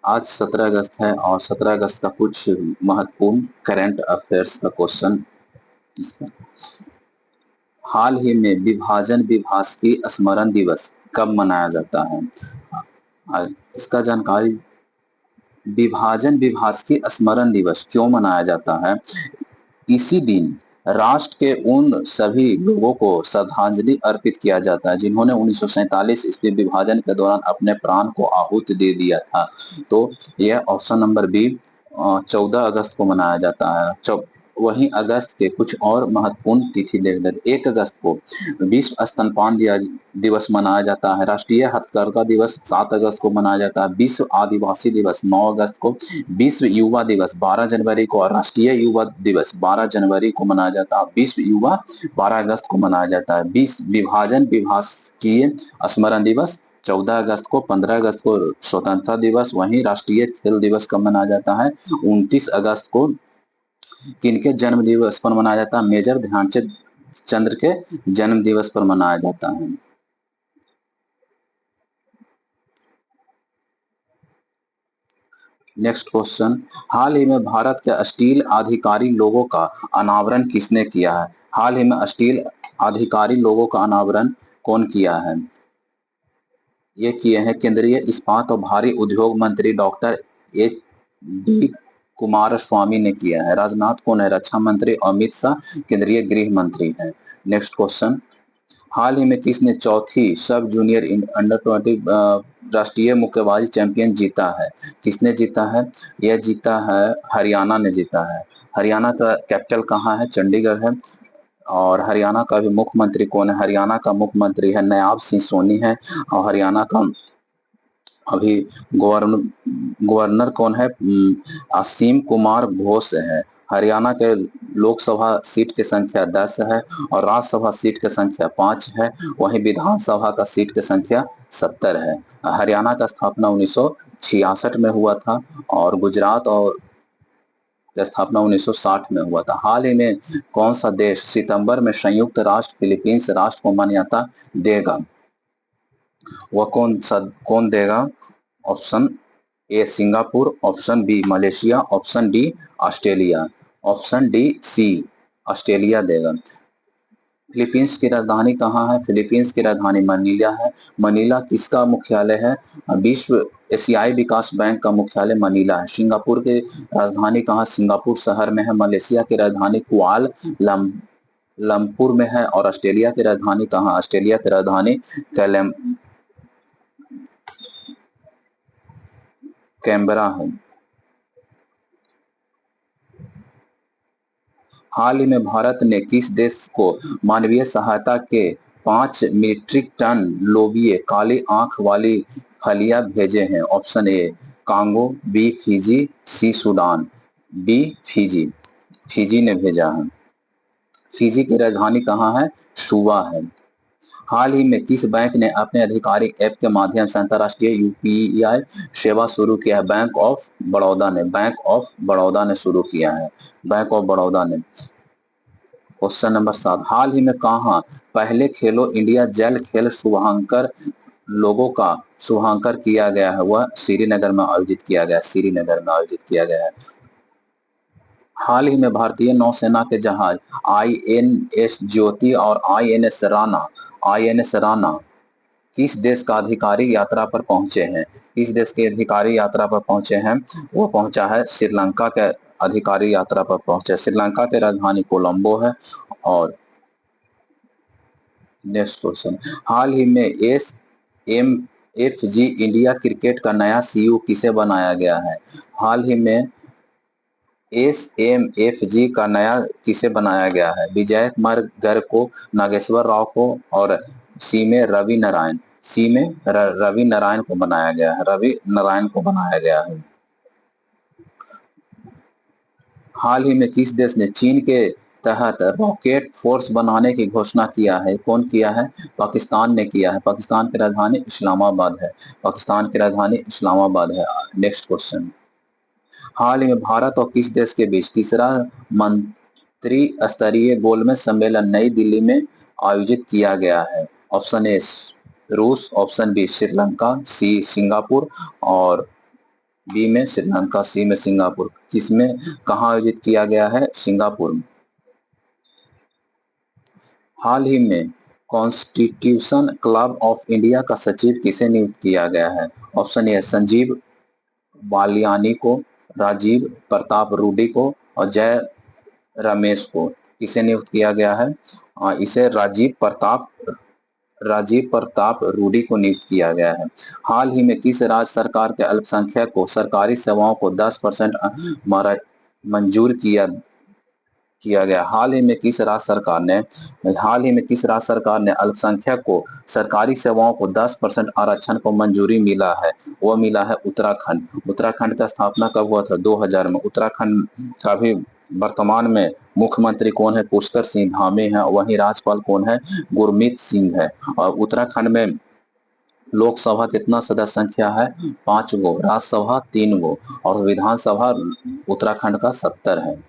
आज 17 अगस्त है और 17 अगस्त का कुछ महत्वपूर्ण करंट अफेयर्स का क्वेश्चन इसमें। हाल ही में विभाजन विभाजकी स्मरण दिवस कब मनाया जाता है? इसका जानकारी। विभाजन विभाजकी स्मरण दिवस क्यों मनाया जाता है? इसी दिन राष्ट्र के उन सभी लोगों को श्रद्धांजलि अर्पित किया जाता है जिन्होंने 1947 ईस्वी विभाजन के दौरान अपने प्राण को आहुति दे दिया था। तो यह ऑप्शन नंबर बी 14 अगस्त को मनाया जाता है। वहीं अगस्त के कुछ और महत्वपूर्ण तिथि देख लेते। 1 अगस्त को विश्व स्तनपान दिवस मनाया जाता है। राष्ट्रीय हथकरघा दिवस 7 अगस्त को मनाया जाता है। विश्व आदिवासी दिवस 9 अगस्त को। विश्व युवा दिवस 12 जनवरी को और राष्ट्रीय युवा दिवस 12 जनवरी को मनाया जाता है। विश्व युवा 12 अगस्त को मनाया जाता है। विश्व विभाजन विभाजकीय स्मरण दिवस 14 अगस्त को। 15 अगस्त को स्वतंत्रता दिवस। वहीं राष्ट्रीय खेल दिवस कब मनाया जाता है? 29 अगस्त को। किनके जन्म दिवस पर मनाया जाता है? मेजर ध्यानचंद चंद्र के जन्म दिवस पर मनाया जाता है। Next question. हाल ही में भारत के स्टील आधिकारिक लोगों का अनावरण किसने किया है? हाल ही में स्टील आधिकारिक लोगों का अनावरण कौन किया है? ये किए हैं केंद्रीय इस्पात और भारी उद्योग मंत्री डॉक्टर एच डी कुमारस्वामी ने किया है। राजनाथ कौन है? रक्षा मंत्री। अमित शाह केंद्रीय गृह मंत्री हैं। Next question. हाल ही में किसने चौथी सब जूनियर अंडर 20 राष्ट्रीय मुक्केबाजी चैंपियन जीता है? किसने जीता है? यह जीता है हरियाणा ने जीता है। हरियाणा का कैपिटल कहाँ है? चंडीगढ़ है। और हरियाणा का भी मुख्यमंत्री कौन है? हरियाणा का मुख्यमंत्री है नयाब सिंह सोनी है। और हरियाणा का अभी गवर्नर कौन है? असीम कुमार घोष है। हरियाणा के लोकसभा सीट की संख्या 10 है और राज्यसभा सीट की संख्या 5 है। वहीं विधानसभा का सीट की संख्या 70 है। हरियाणा का स्थापना 1966 में हुआ था और गुजरात और की स्थापना 1960 में हुआ था। हाल ही में कौन सा देश सितंबर में संयुक्त राष्ट्र फिलीपींस राष्ट्र को मान्यता देगा? वह कौन देगा? Option A Singapore, option B Malaysia, option D Australia. Option D C Australia देगा। फिलीपींस की राजधानी कहाँ है? फिलीपींस की राजधानी मनीला है। मनीला किसका मुख्यालय है? विश्व एशियाई विकास बैंक का मुख्यालय मनीला है। सिंगापुर की राजधानी कहाँ? सिंगापुर शहर में है। मलेशिया की राजधानी लंपुर में है। और ऑस्ट्रेलिया की राजधानी कहाँ? ऑस्ट्रेलिया की राजधानी कैनबरा है। हाल ही में भारत ने किस देश को मानवीय सहायता के 5 मीट्रिक टन लोबिये काली आंख वाली फलियां भेजे हैं? Option A Congo, B Fiji, C Sudan, D Fiji. Fiji ने भेजा है। फिजी की राजधानी कहाँ है? सुवा है। हाल ही में किस बैंक ने अपने आधिकारिक ऐप के माध्यम से अंतर्राष्ट्रीय यूपीआई सेवा शुरू किया है? बैंक ऑफ बड़ौदा ने शुरू किया है। बैंक ऑफ बड़ौदा ने। Question number 7। हाल ही में कहाँ पहले खेलो इंडिया जल खेल शुभांकर किया गया है? वह श्रीनगर में आयोजित किया गया। श्रीनगर में आयोजित किया गया है। हाल ही में भारतीय नौसेना के जहाज आईएनएस ज्योति और आईएनएस राणा किस देश का अधिकारी यात्रा पर पहुंचे हैं? किस देश के अधिकारी यात्रा पर पहुंचे हैं? वो पहुंचा है श्रीलंका के अधिकारी यात्रा पर पहुंचे। श्रीलंका की राजधानी कोलंबो है। और नेक्स्ट क्वेश्चन। हाल ही में एसएमएफजी इंडिया क्रिकेट का नया सीईओ किसे बनाया गया है? हाल ही में एसएमएफजी का नया किसे बनाया गया है? विजय कुमार गर्ग को, नागेश्वर राव को और सी में रवि नारायण को बनाया गया है। रवि नारायण को बनाया गया है। हाल ही में किस देश ने चीन के तहत रॉकेट फोर्स बनाने की घोषणा किया है? कौन किया है? पाकिस्तान ने किया है। पाकिस्तान की राजधानी इस्लामाबाद है। पाकिस्तान की राजधानी इस्लामाबाद है। Next question. हाल ही में भारत और किस देश के बीच तीसरा मंत्री स्तरीय गोलमेज सम्मेलन नई दिल्ली में आयोजित किया गया है? ऑप्शन ए रूस, option B Sri Lanka, C Singapore और बी में श्रीलंका, सी में सिंगापुर। किसमें कहाँ आयोजित किया गया है? सिंगापुर में। हाल ही में कॉन्स्टिट्यूशन क्लब ऑफ इंडिया का सचिव किसे नियुक्त किया गया है? ऑप्शन ए संजीव बालियानी को, राजीव प्रताप रूडी को और जय रमेश को। किसे नियुक्त किया गया है? इसे राजीव प्रताप रूडी को नियुक्त किया गया है। हाल ही में किस राज्य सरकार के अल्पसंख्यक को सरकारी सेवाओं को 10% मंजूर किया गया? हाल ही में किस राज्य सरकार ने अल्पसंख्यक को सरकारी सेवाओं को 10% आरक्षण को मंजूरी मिला है? वो मिला है उत्तराखंड। उत्तराखंड का स्थापना कब हुआ था? 2000 में। उत्तराखंड का भी वर्तमान में मुख्यमंत्री कौन है? पुष्कर सिंह धामी है। वहीं राज्यपाल कौन है? गुरमीत सिंह है। और उत्तराखंड में लोकसभा कितना सदस्य संख्या है? 5 गो, राज्यसभा 3 गो और विधानसभा उत्तराखंड का 70 है।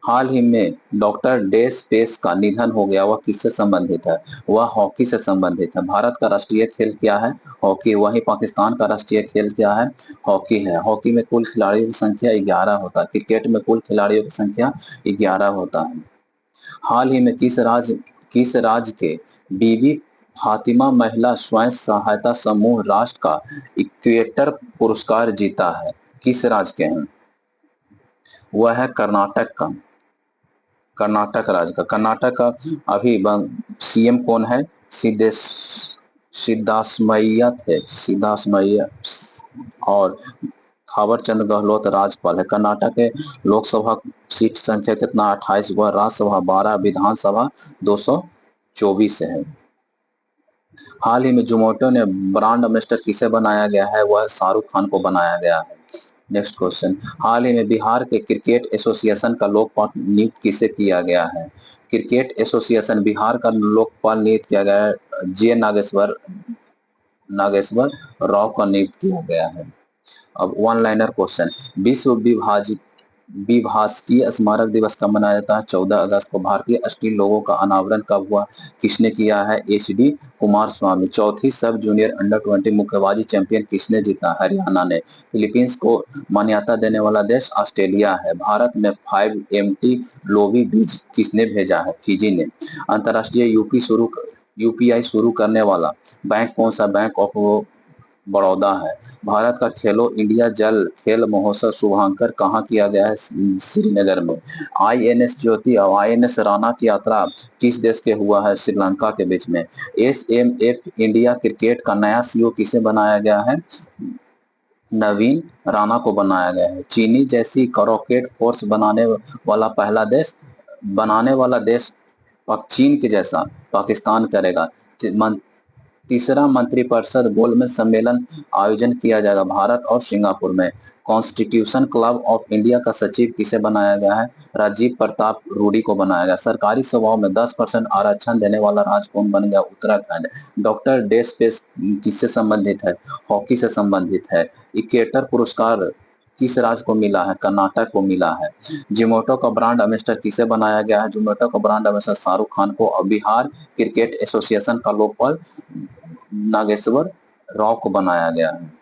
हाल ही में डॉक्टर डेस पेस का निधन हो गया, वह किससे संबंधित है? वह हॉकी से संबंधित है। भारत का राष्ट्रीय खेल क्या है? हॉकी। वहीं पाकिस्तान का राष्ट्रीय खेल क्या है? हॉकी है। हॉकी में कुल खिलाड़ियों की संख्या 11 होता है। क्रिकेट में कुल खिलाड़ियों की संख्या 11 होता है। हाल ही में किस राज्य के बीबी फातिमा महिला स्वयं सहायता समूह राष्ट्र का इक्वेटर पुरस्कार जीता है? किस राज्य के हैं? वह है कर्नाटक का। कर्नाटक राज्य का। कर्नाटक का अभी सीएम कौन है? सिद्धारमैया थे, सिद्धारमैया। और थावरचंद गहलोत राज्यपाल है। कर्नाटक के लोकसभा सीट संख्या कितना? 28 हुआ, राज्यसभा 12, विधानसभा 224 है। हाल ही में जोमेटो ने ब्रांड एम्बेसडर किसे बनाया गया है? वह शाहरुख खान को बनाया गया है। नेक्स्ट क्वेश्चन, हाल ही में बिहार के क्रिकेट एसोसिएशन का लोकपाल नियुक्त किसे किया गया है? क्रिकेट एसोसिएशन बिहार का लोकपाल नियुक्त किया गया है, जे नागेश्वर राव का नियुक्त किया गया है। अब वन लाइनर क्वेश्चन, विश्व विभाषकीय स्मारक दिवस कब मनाया जाता है? 14 अगस्त को। भारतीय स्टील लोगों का अनावरण कब हुआ? किसने किया है? HD कुमार स्वामी। चौथी सब जूनियर अंडर 20 मुक्केबाजी चैंपियन किसने जीता? हरियाणा ने। फिलीपींस को मान्यता देने वाला देश ऑस्ट्रेलिया है। भारत में 5MT लोवी बीज किसने भेजा है? फिजी ने। अंतर्राष्ट्रीय UPI शुरू करने वाला बैंक कौन सा? बैंक ऑफ बड़ौदा है। भारत का खेलो इंडिया जल खेल महोत्सव शुभारंभ कहाँ किया गया है? श्रीनगर में। INS ज्योति और INS राणा की यात्रा किस देश के हुआ है? श्रीलंका के बीच में। SMF इंडिया क्रिकेट का नया CEO किसे बनाया गया है? नवीन राणा को बनाया गया है। चीनी जैसी रॉकेट फोर्स बनाने वाला देश चीन के जैसा पाकिस्तान करेगा। तीसरा मंत्रिपरिषद गोलमेज सम्मेलन आयोजन किया जाएगा भारत और सिंगापुर में। कॉन्स्टिट्यूशन क्लब ऑफ इंडिया का सचिव किसे बनाया गया है? राजीव प्रताप रूडी को बनाया गया। सरकारी सेवाओं में 10% आरक्षण देने वाला राज्य कौन बन गया? उत्तराखंड। डॉक्टर डे स्पेस किससे संबंधित है? हॉकी से संबंधित है। इक्वेटर पुरस्कार किस राज्य को मिला है? कर्नाटक को मिला है। जोमेटो का ब्रांड एम्बेसडर किसे बनाया गया है? जोमेटो का ब्रांड एम्बेसडर शाहरुख खान को। और बिहार क्रिकेट एसोसिएशन का लोकपाल नागेश्वर राव को बनाया गया है।